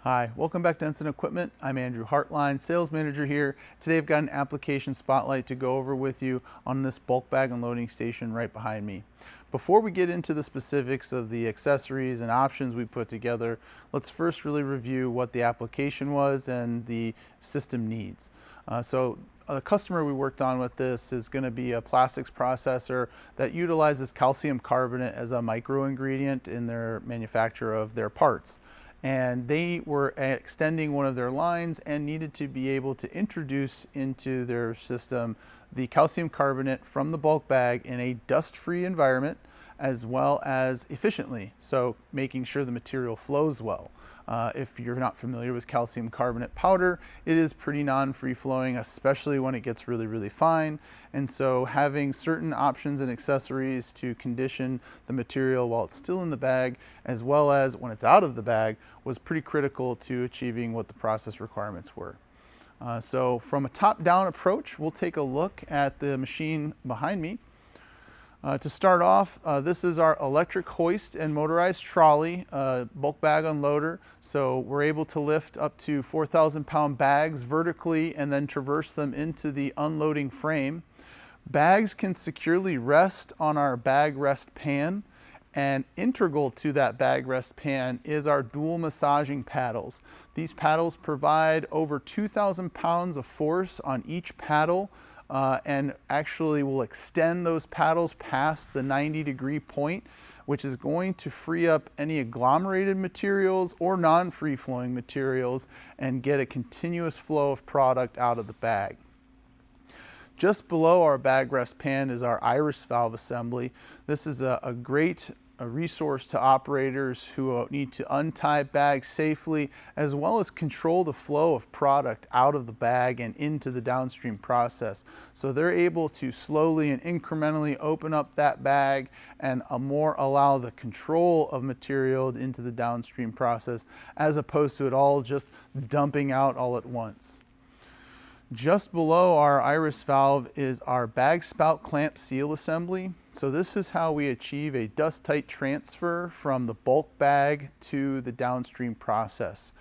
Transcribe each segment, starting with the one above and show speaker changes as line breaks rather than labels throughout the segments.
Hi, welcome back to Ensign Equipment. I'm Andrew Hartline, Sales Manager here. Today I've got an application spotlight to go over with you on this bulk bag unloading station right behind me. Before we get into the specifics of the accessories and options we put together, let's first really review what the application was and the system needs. A customer we worked on with this is going to be a plastics processor that utilizes calcium carbonate as a micro ingredient in their manufacture of their parts. And they were extending one of their lines and needed to be able to introduce into their system the calcium carbonate from the bulk bag in a dust-free environment as well as efficiently, so making sure the material flows well. If you're not familiar with calcium carbonate powder, it is pretty non-free flowing, especially when it gets really, really fine. And so having certain options and accessories to condition the material while it's still in the bag, as well as when it's out of the bag, was pretty critical to achieving what the process requirements were. So from a top-down approach, we'll take a look at the machine behind me. To start off, this is our electric hoist and motorized trolley bulk bag unloader. So we're able to lift up to 4,000-pound bags vertically and then traverse them into the unloading frame. Bags can securely rest on our bag rest pan, and integral to that bag rest pan is our dual massaging paddles. These paddles provide over 2,000 pounds of force on each paddle, and actually will extend those paddles past the 90-degree point, which is going to free up any agglomerated materials or non-free flowing materials and get a continuous flow of product out of the bag. Just below our bag rest pan is our iris valve assembly. This is a great resource to operators who need to untie bags safely, as well as control the flow of product out of the bag and into the downstream process. So they're able to slowly and incrementally open up that bag and allow the control of material into the downstream process, as opposed to it all just dumping out all at once. Just below our iris valve is our bag spout clamp seal assembly. So this is how we achieve a dust-tight transfer from the bulk bag to the downstream process.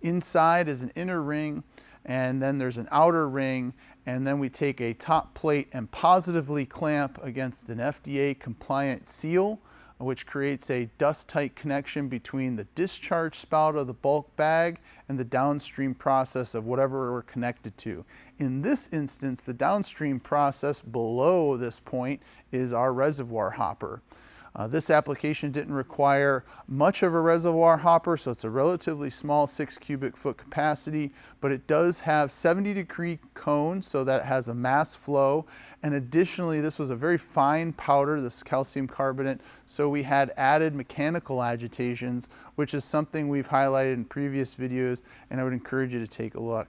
Inside is an inner ring, and then there's an outer ring, and then we take a top plate and positively clamp against an FDA compliant seal, which creates a dust-tight connection between the discharge spout of the bulk bag and the downstream process of whatever we're connected to. In this instance, the downstream process below this point is our reservoir hopper. This application didn't require much of a reservoir hopper, so it's a relatively small 6 cubic foot capacity, but it does have 70-degree cone so that it has a mass flow. And additionally, this was a very fine powder, this calcium carbonate, so we had added mechanical agitations, which is something we've highlighted in previous videos, and I would encourage you to take a look.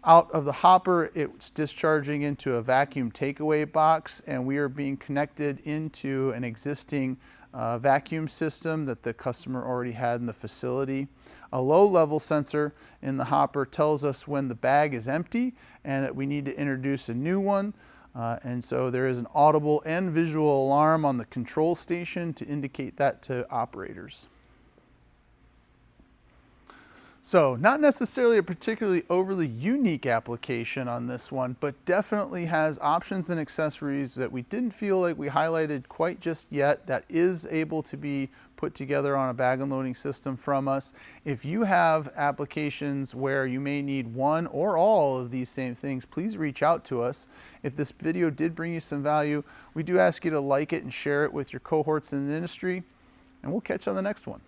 Out of the hopper, it's discharging into a vacuum takeaway box, and we are being connected into an existing vacuum system that the customer already had in the facility. A low-level sensor in the hopper tells us when the bag is empty and that we need to introduce a new one. And so there is an audible and visual alarm on the control station to indicate that to operators. So not necessarily a particularly overly unique application on this one, but definitely has options and accessories that we didn't feel like we highlighted quite just yet that is able to be put together on a bag unloading system from us. If you have applications where you may need one or all of these same things, please reach out to us. If this video did bring you some value, we do ask you to like it and share it with your cohorts in the industry, and we'll catch you on the next one.